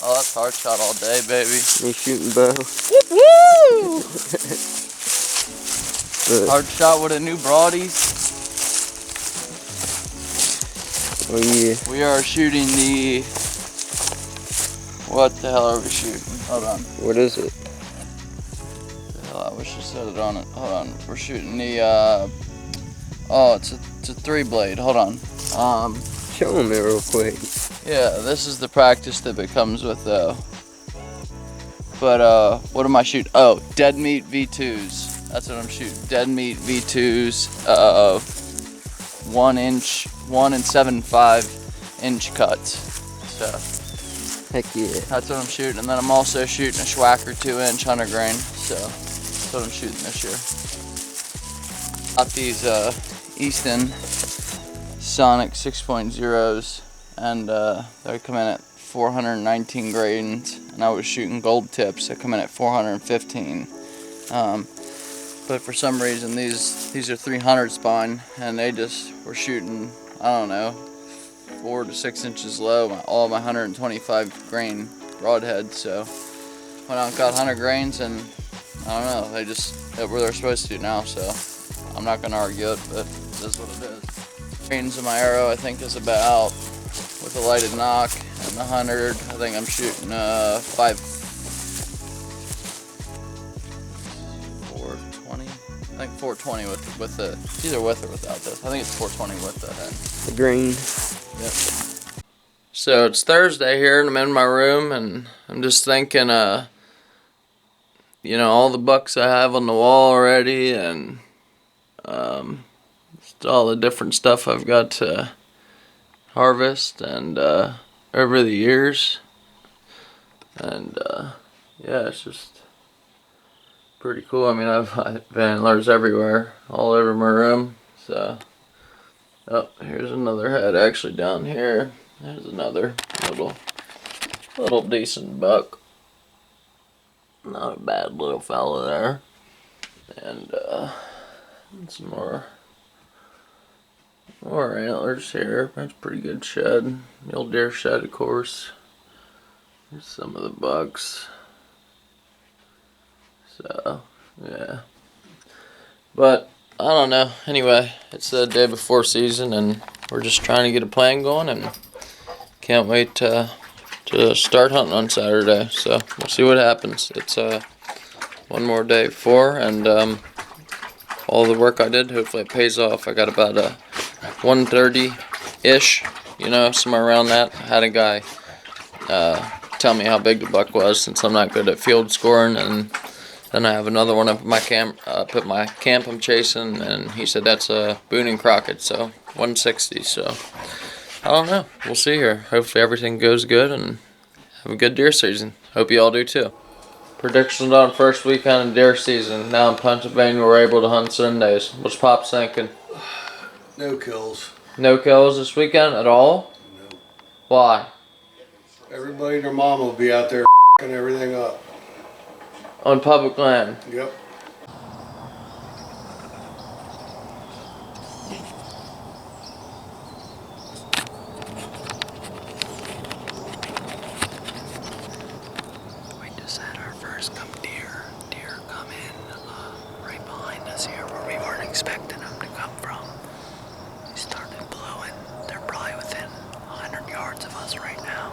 Oh, that's hard shot all day, baby. Me shooting bow. Woo! Hard shot with a new broadies. Oh yeah. We are shooting the. What the hell are we shooting? Hold on. What is it? The hell, I wish I said it on it. Hold on. We're shooting the. Oh, it's a 3-blade. Hold on. Show them it real quick. Yeah, this is the practice that it comes with though. But what am I shooting? Oh, dead meat V2s. That's what I'm shooting. Dead meat V2s. 1 inch, 1 and 7/5 inch cuts. So Heck yeah. that's what I'm shooting. And then I'm also shooting a Schwacker 2-inch 100 grain. So that's what I'm shooting this year. Got these Easton Sonic 6.0s. And they come in at 419 grains, and I was shooting gold tips that come in at 415. But for some reason these are 300 spine, and they just were shooting, I don't know, 4 to 6 inches low, all my 125 grain broadheads. So went out and got 100 grains, and I don't know, they just hit where they're supposed to now. So I'm not gonna argue it, but it is what it is. Grains of my arrow I think is about, with the lighted knock and the 100, I think I'm shooting 420. I think 420 with the, it's either with or without this. I think it's 420 with the head. The green. Yep. So it's Thursday here, and I'm in my room, and I'm just thinking, you know, all the bucks I have on the wall already, and just all the different stuff I've got to harvest and over the years, and yeah, it's just pretty cool. I mean, I've antlers everywhere, all over my room. So, oh, here's another head actually down here. There's another little decent buck. Not a bad little fella there, and some more antlers here. That's a pretty good shed. Mule deer shed, of course. Here's some of the bucks. So, yeah. But, I don't know. Anyway, it's the day before season, and we're just trying to get a plan going, and can't wait to start hunting on Saturday. So, we'll see what happens. It's one more day before, and all the work I did, hopefully it pays off. I got about a 130-ish, you know, somewhere around that. I had a guy tell me how big the buck was, since I'm not good at field scoring, and then I have another one up at my camp I'm chasing, and he said that's a Boone and Crockett, so 160. So I don't know, we'll see here. Hopefully everything goes good, and have a good deer season. Hope you all do too. Predictions on first weekend of deer season. Now in Pennsylvania we're able to hunt Sundays. What's Pop's thinking? No kills. No kills this weekend at all? No. Why? Everybody and their mom will be out there f***ing everything up. On public land? Yep. We just had our first deer come in right behind us here where we weren't expecting them to come from. They started blowing. They're probably within 100 yards of us right now.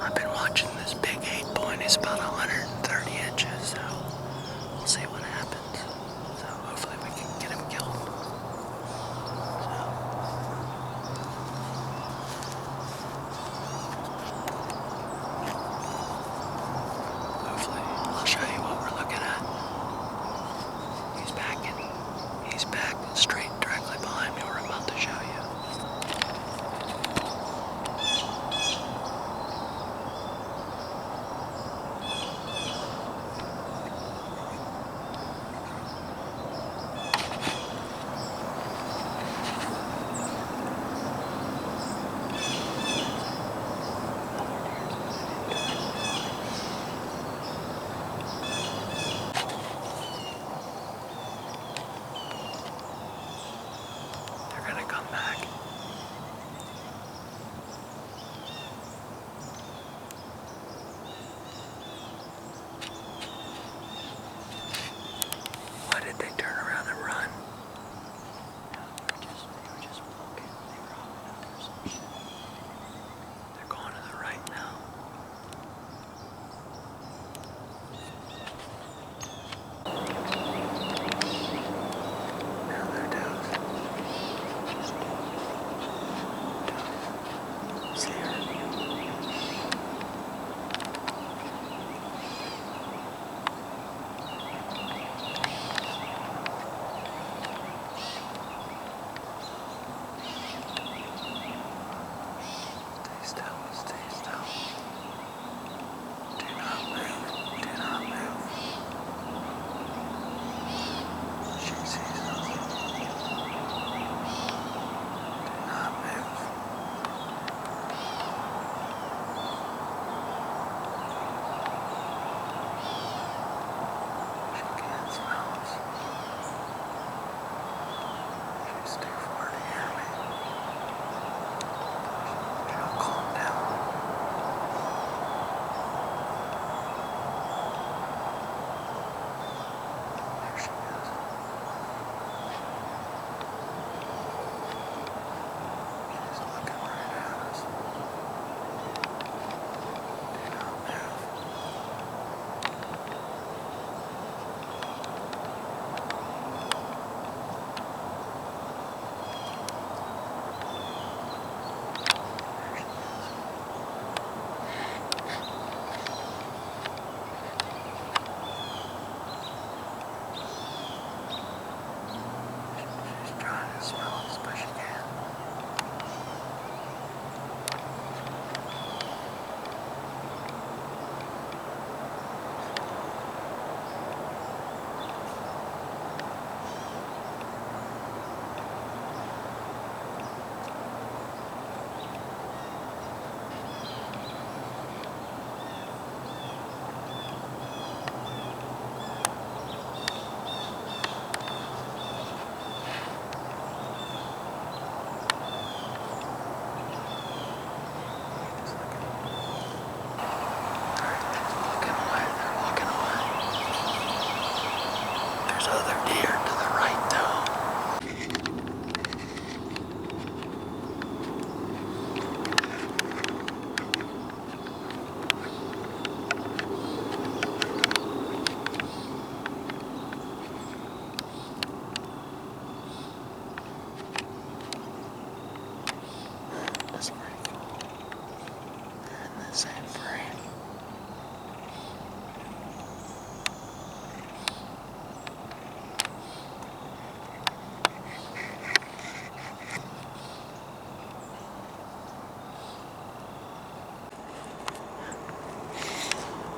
I've been watching this big 8-point. It's about 130 inches, so we'll see what happens. So hopefully we can get him killed. Hopefully I'll show you what we're looking at. He's backing. He's back straight directly behind me. We're about to show you.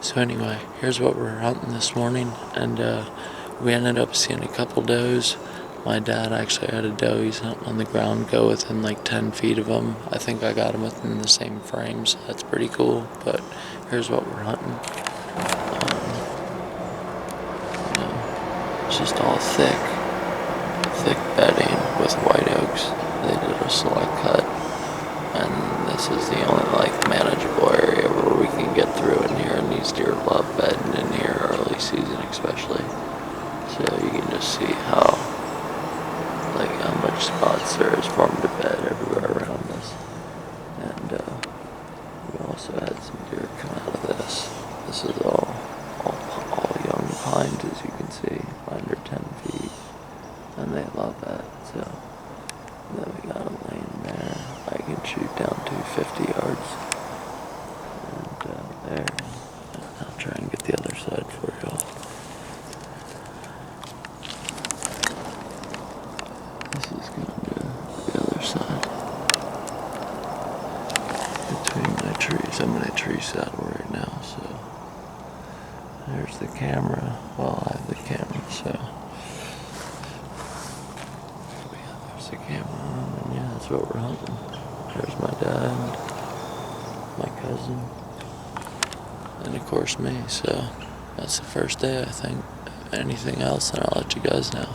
So anyway, here's what we're hunting this morning, and we ended up seeing a couple does. My dad actually had a doe he's hunting on the ground go within like 10 feet of him. I think I got him within the same frame, so that's pretty cool. But here's what we're hunting. It's just all thick bedding with white oaks. They did a select cut, and this is the only like manageable area where we can get through in here, and these deer love bedding in here early season especially. So you can just see how much spots there is for them to bed everywhere around this. And we also had some deer come out of this. This is all young pines, as you can see, under 10 feet, and they love that. So then we got them laying there. I can shoot down to 50 yards, and there. And I'll try and get the other side for y'all. This is going to be the other side. Between my trees. I'm in a tree saddle right now, so there's the camera. Well, I have the camera, so yeah, there's the camera, and yeah, that's what we're hunting. There's my dad, my cousin, and of course me. So that's the first day, I think. Anything else, then I'll let you guys know.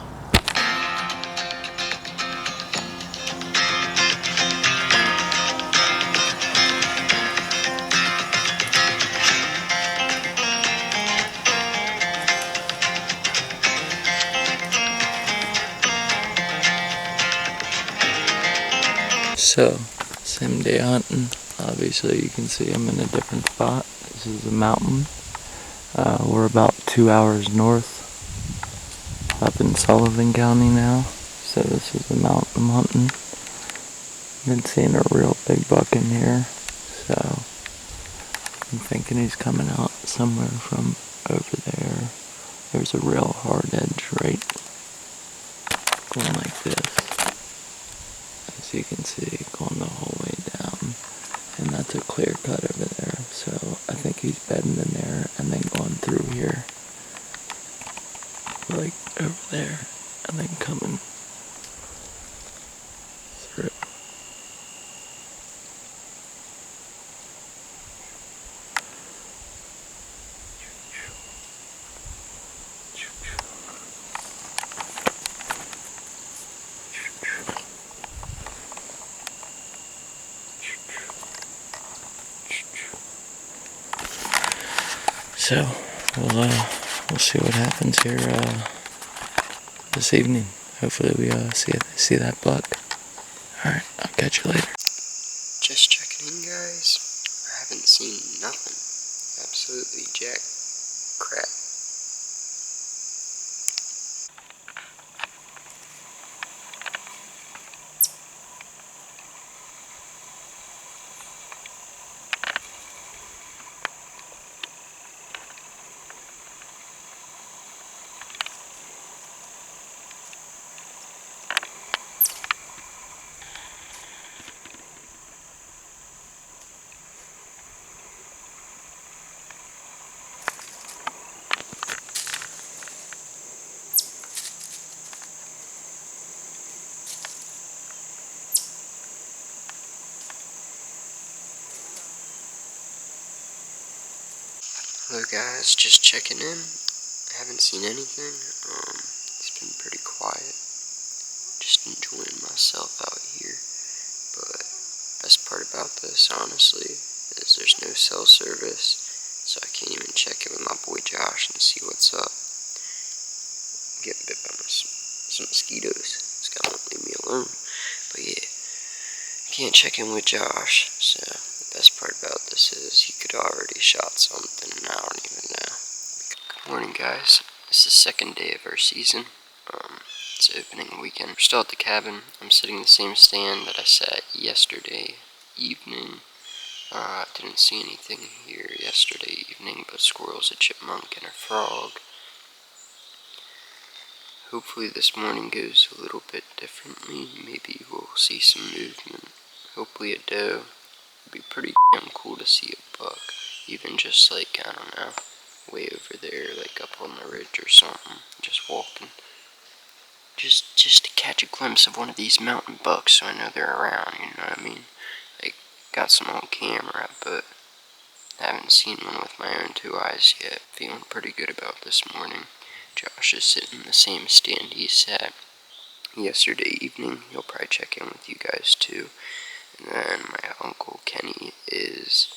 So, same day hunting. Obviously you can see I'm in a different spot. This is a mountain. We're about 2 hours north up in Sullivan County now. So this is the mountain I'm hunting. Been seeing a real big buck in here. So I'm thinking he's coming out somewhere from over there. There's a real hard edge right going like this. As you can see, going the whole way down, and that's a clear cut over there, so I think he's bedding in there and then going through here, like over there, and then coming through. So we'll see what happens here this evening. Hopefully we see that buck. All right, I'll catch you later. Just checking in, guys. I haven't seen nothing. Absolutely jack crap. Hello guys, just checking in. I haven't seen anything. It's been pretty quiet. Just enjoying myself out here. But best part about this, honestly, is there's no cell service, so I can't even check in with my boy Josh and see what's up. I'm getting bit by some mosquitoes. This guy won't leave me alone. But yeah, I can't check in with Josh, so the best part about this is he could already shot something and I don't even know. Good morning, guys. It's the second day of our season. It's opening weekend. We're still at the cabin. I'm sitting in the same stand that I sat yesterday evening. I didn't see anything here yesterday evening but squirrels, a chipmunk, and a frog. Hopefully this morning goes a little bit differently. Maybe we'll see some movement. Hopefully a doe. It'd be pretty damn cool to see a buck, even just just like, I don't know, way over there, like up on the ridge or something, just walking. Just to catch a glimpse of one of these mountain bucks so I know they're around, you know what I mean? Like, got some on camera, but haven't seen one with my own two eyes yet. Feeling pretty good about this morning. Josh is sitting in the same stand he sat yesterday evening. He'll probably check in with you guys too. And then my Uncle Kenny is,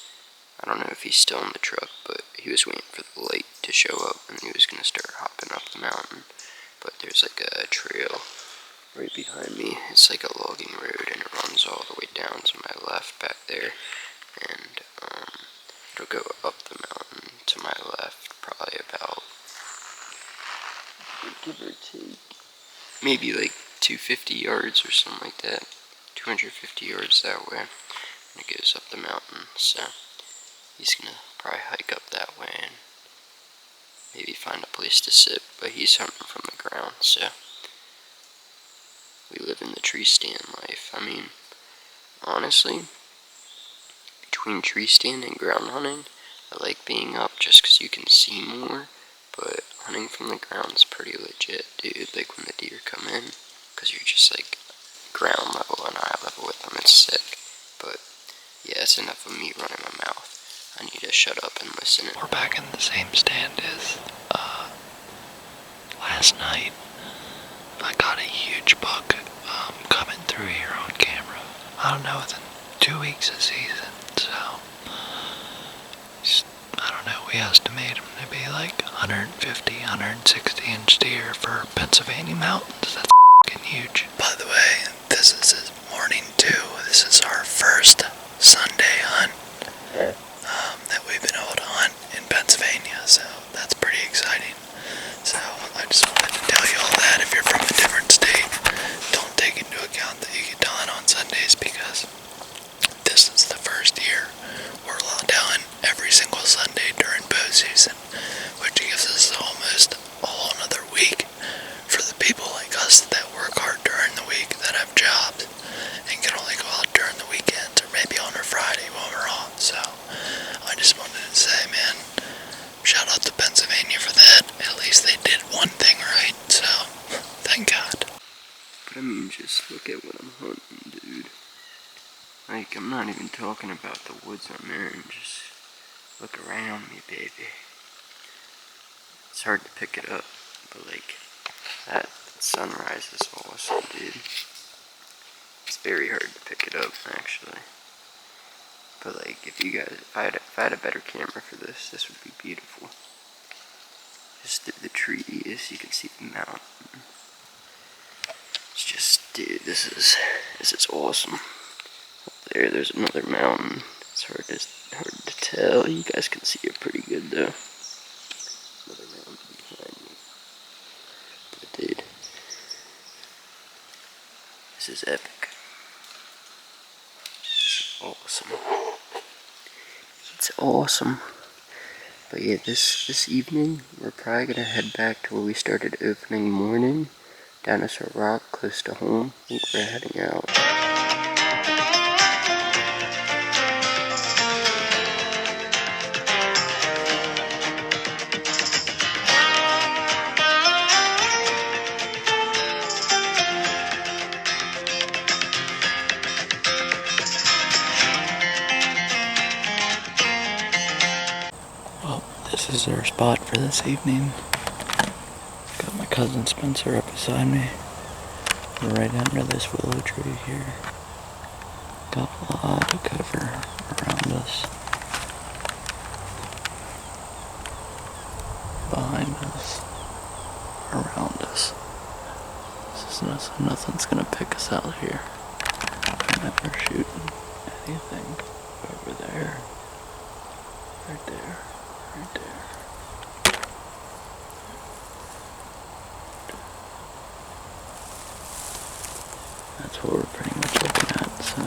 I don't know if he's still in the truck, but he was waiting for the light to show up and he was going to start hopping up the mountain. But there's like a trail right behind me. It's like a logging road and it runs all the way down to my left back there. And it'll go up the mountain to my left, probably about, give or take, maybe like 250 yards or something like that. 250 yards that way. And it goes up the mountain. So he's gonna probably hike up that way and maybe find a place to sit, but he's hunting from the ground, so we live in the tree stand life. I mean, honestly, between tree stand and ground hunting, I like being up just because you can see more, but hunting from the ground is pretty legit, dude. Like when the deer come in, because you're just like ground level and eye level with them, it's sick. But yeah, it's enough of me running my mouth. I need to shut up and listen. We're back in the same stand as last night. I got a huge buck coming through here on camera. I don't know, within 2 weeks of season, so I don't know, we estimate him to be like 150, 160 inch deer for Pennsylvania mountains. That's fucking huge. By the way, this is his morning too. This is our first Sunday hunt that we've been able to hunt in Pennsylvania, so that's pretty exciting. So I just wanted to tell you all that. If you're from a different state, don't take into account that you get to hunt on Sundays, because this is the first year we're allowed to hunt every single Sunday during bow season, which gives us almost a whole another week for the people like us that work hard during the week, that have jobs and can only go out during the weekends or maybe on a Friday when we're off. So I just wanted to say, man, shout out to Pennsylvania for that. At least they did one thing right, so thank God. But I mean, just look at what I'm hunting, dude. Like, I'm not even talking about the woods I'm in, just look around me, baby. It's hard to pick it up, but like, that sunrise is awesome, dude. It's very hard to pick it up, actually. But like, if I had a better camera for this, this would be beautiful. Just through the trees, you can see the mountain. It's just, dude, this is awesome. Up there's another mountain. It's hard to tell. You guys can see it pretty good though. Another mountain behind me. But dude, this is epic. It's awesome. It's awesome. But yeah, this evening, we're probably gonna head back to where we started opening morning, Dinosaur Rock, close to home. I think we're heading out. Well, this is our spot for this evening. Got my cousin Spencer up beside me. We're right under this willow tree here. Got a lot of cover around us. Behind us. Around us. Nothing's gonna pick us out here. I'm never shooting anything over there. Right there. Right there. That's what we're pretty much looking at, so.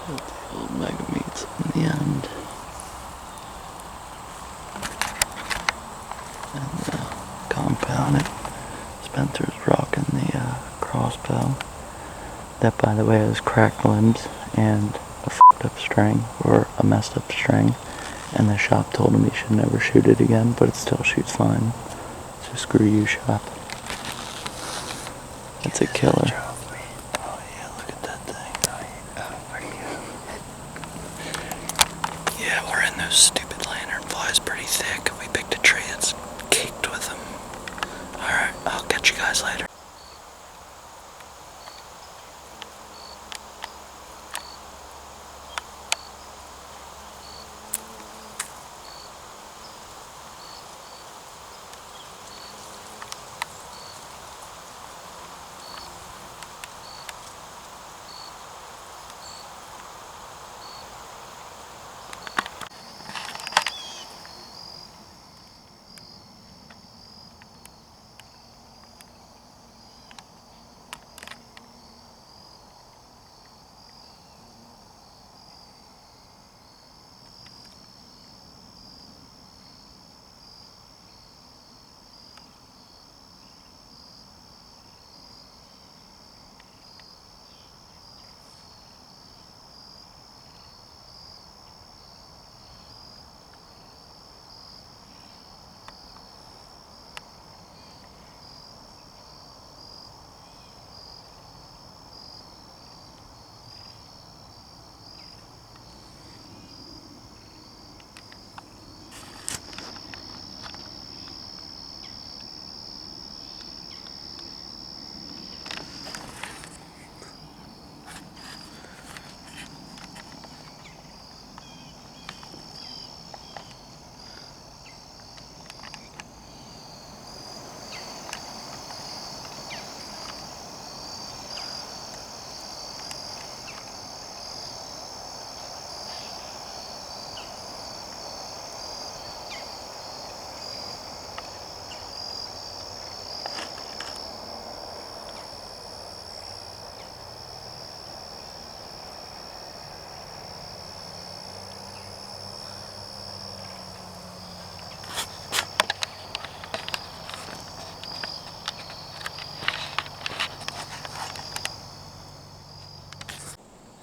Got the old mega meats in the end. And the compound, Spencer's rocking the crossbow. That, by the way, has cracked limbs and a f***ed up string, or a messed up string. And the shop told him he should never shoot it again, but it still shoots fine. So screw you, shop. That's a killer. Oh yeah, look at that thing. Yeah, we're in those stupid lanternflies pretty thick. We picked a tree that's caked with them. Alright, I'll catch you guys later.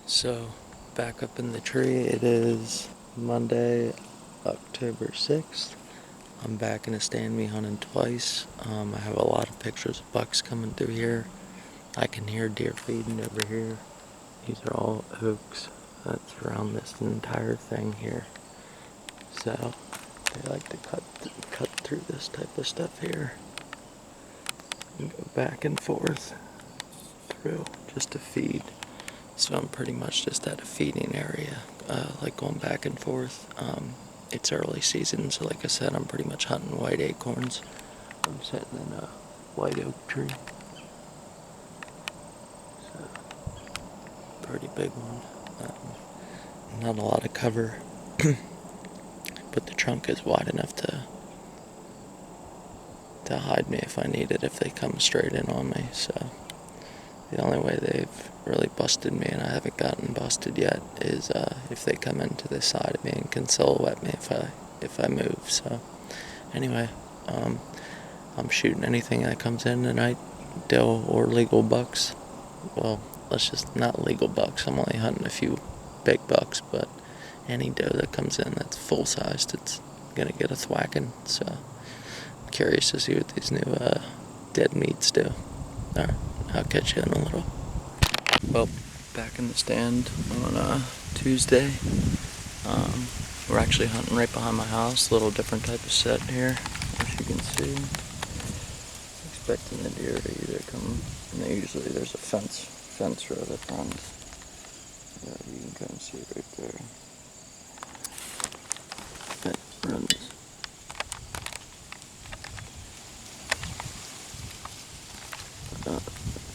So, back up in the tree, it is Monday, October 6th. I'm back in a stand me hunting twice. I have a lot of pictures of bucks coming through here. I can hear deer feeding over here. These are all oaks that's around this entire thing here. So, they like to cut through this type of stuff here and go back and forth through just to feed. So I'm pretty much just at a feeding area, like going back and forth. It's early season, so like I said, I'm pretty much hunting white acorns. I'm sitting in a white oak tree. So, pretty big one. Not a lot of cover, but the trunk is wide enough to hide me if I need it, if they come straight in on me. So the only way they've really busted me, and I haven't gotten busted yet, is if they come into the side of me and can silhouette me if I move. So anyway, I'm shooting anything that comes in tonight, doe or legal bucks. Well, let's just not legal bucks. I'm only hunting a few big bucks, but any doe that comes in that's full sized, it's gonna get a thwacking. So I'm curious to see what these new dead meats do. All right, I'll catch you in a little. Well, back in the stand on Tuesday. We're actually hunting right behind my house. A little different type of set here, as you can see. Expecting the deer to either come, and usually there's a fence row that runs. Yeah, you can kind of see it right there. That runs.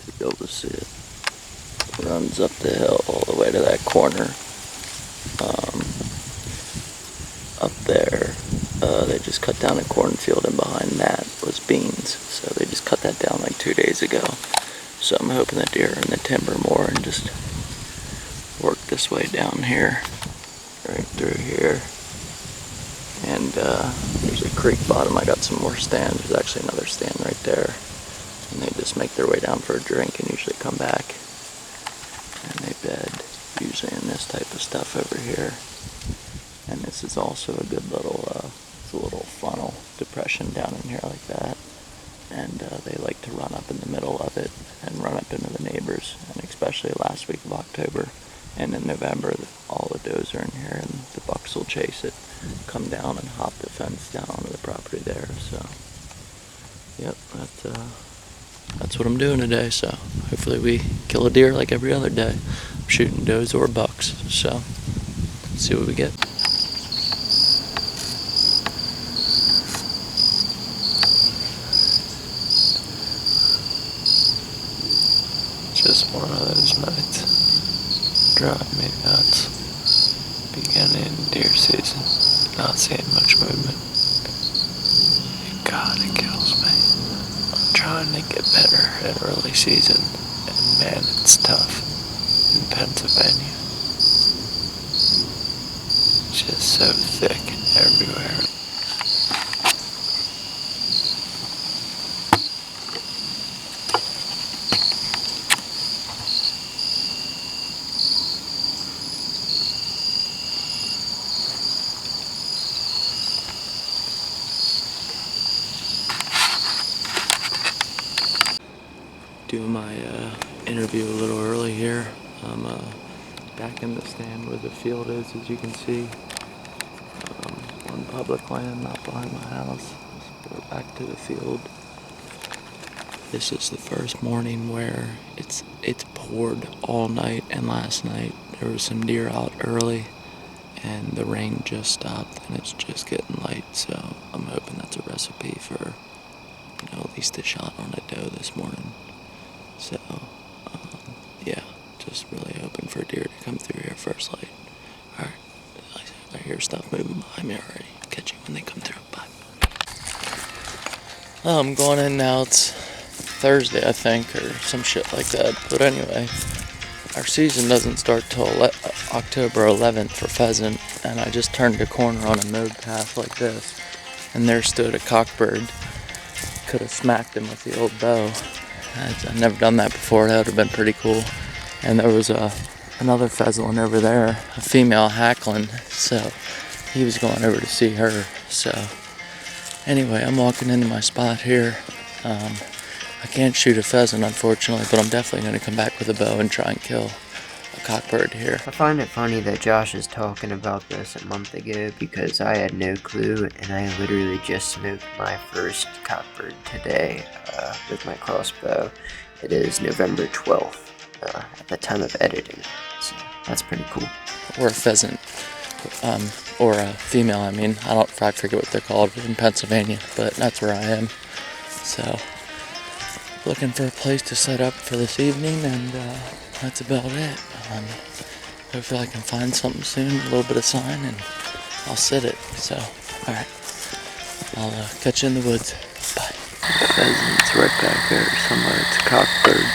If you'll be able to see it. Runs up the hill all the way to that corner. Up there, they just cut down a cornfield, and behind that was beans. So they just cut that down like 2 days ago. So I'm hoping the deer are in the timber more and just work this way down here, right through here. And there's a creek bottom. I got some more stands. There's actually another stand right there. And they just just make their way down for a drink and usually come back. And they bed usually in this type of stuff over here. And this is also a good little, it's a little funnel depression down in here like that. And they like to run up in the middle of it and run up into the neighbors. And especially last week of October and in November, all the does are in here and the bucks will chase it, come down and hop the fence down onto the property there. So, yep, that's what I'm doing today. So hopefully we kill a deer like every other day. I'm shooting does or bucks. So let's see what we get. Just one of those nights. Drive me nuts. Beginning deer season. Not seeing much movement. God, it kills me. I'm trying to get better at early season. And man, it's tough in Pennsylvania. It's just so thick everywhere. Doing my interview a little early here. I'm back in the stand where the field is, as you can see. On public land, not behind my house. So we're back to the field. This is the first morning where it's poured all night, and last night there was some deer out early and the rain just stopped and it's just getting light, so I'm hoping that's a recipe for, at least a shot on a doe this morning. So, yeah, just really hoping for a deer to come through here first light. Alright, I hear stuff moving behind me already. Catch you when they come through. Bye. I'm going in now. It's Thursday, I think, or some shit like that. But anyway, our season doesn't start till October 11th for pheasant, and I just turned a corner on a mowed path like this, and there stood a cockbird. Could have smacked him with the old bow. I've never done that before. That would have been pretty cool. And there was another pheasant over there, a female hackling, so he was going over to see her. So anyway, I'm walking into my spot here. I can't shoot a pheasant, unfortunately, but I'm definitely going to come back with a bow and try and kill a cockbird here. I find it funny that Josh is talking about this a month ago because I had no clue, and I literally just smoked my first cockbird today with my crossbow. It is November 12th at the time of editing, so that's pretty cool. Or a pheasant, or a female, I mean. I forget what they're called in Pennsylvania, but that's where I am. So, looking for a place to set up for this evening, and that's about it. Hopefully I can find something soon, a little bit of sign, and I'll sit it. So, alright. I'll catch you in the woods. Bye. The pheasant's right back there somewhere. It's a cockbird.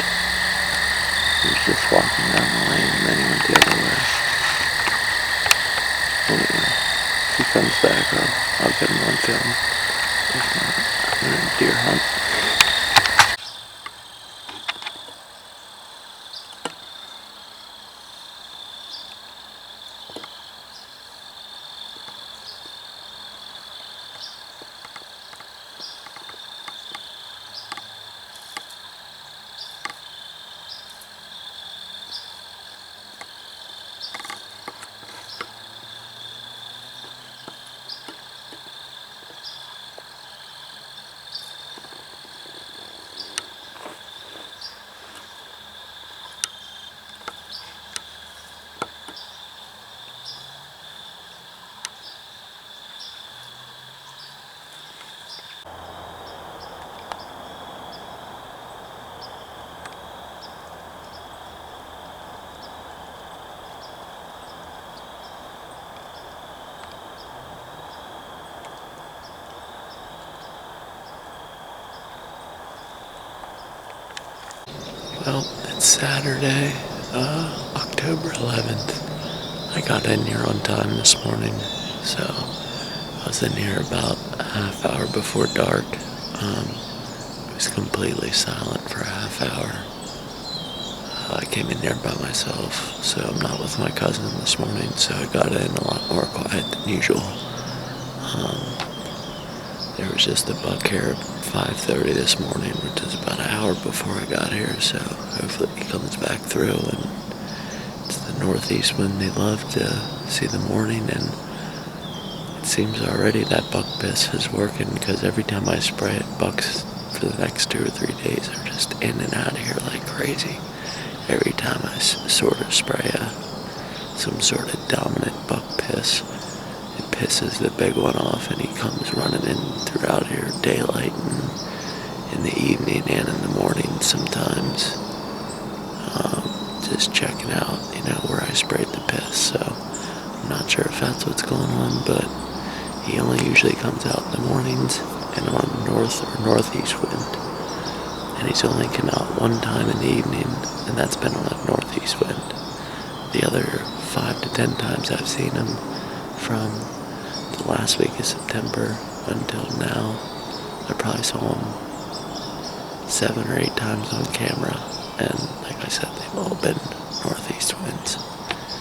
He was just walking down the lane, and then he went the other way. Anyway, if he comes back, I'll get him on film. If not, I'm gonna deer hunt. Well, it's Saturday, October 11th. I got in here on time this morning, so I was in here about a half hour before dark. It was completely silent for a half hour. I came in there by myself, so I'm not with my cousin this morning, so I got in a lot more quiet than usual. There was just a buck here at 5:30 this morning, which is about an hour before I got here, so hopefully he comes back through. And it's the northeast wind they love to see the morning, and it seems already that buck piss is working, because every time I spray it, bucks for the next 2 or 3 days are just in and out of here like crazy. Every time I sort of spray some sort of dominant buck piss, it pisses the big one off, and he comes running in throughout here, daylight and in the evening and in the morning sometimes, just checking out, where I sprayed the piss. So I'm not sure if that's what's going on, but he only usually comes out in the mornings and on north or northeast wind. And he's only come out one time in the evening, and that's been on a northeast wind. The other 5 to 10 times I've seen him from the last week of September until now, I probably saw him 7 or 8 times on camera, and like I said, they've all been northeast winds.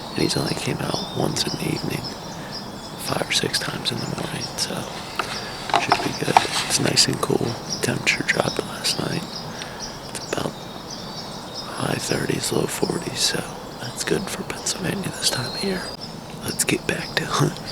And he's only came out once in the evening, 5 or 6 times in the morning, so should be good. It's nice and cool. Temperature dropped last night. About high 30s, low 40s, so that's good for Pennsylvania this time of year. Let's get back to hunting.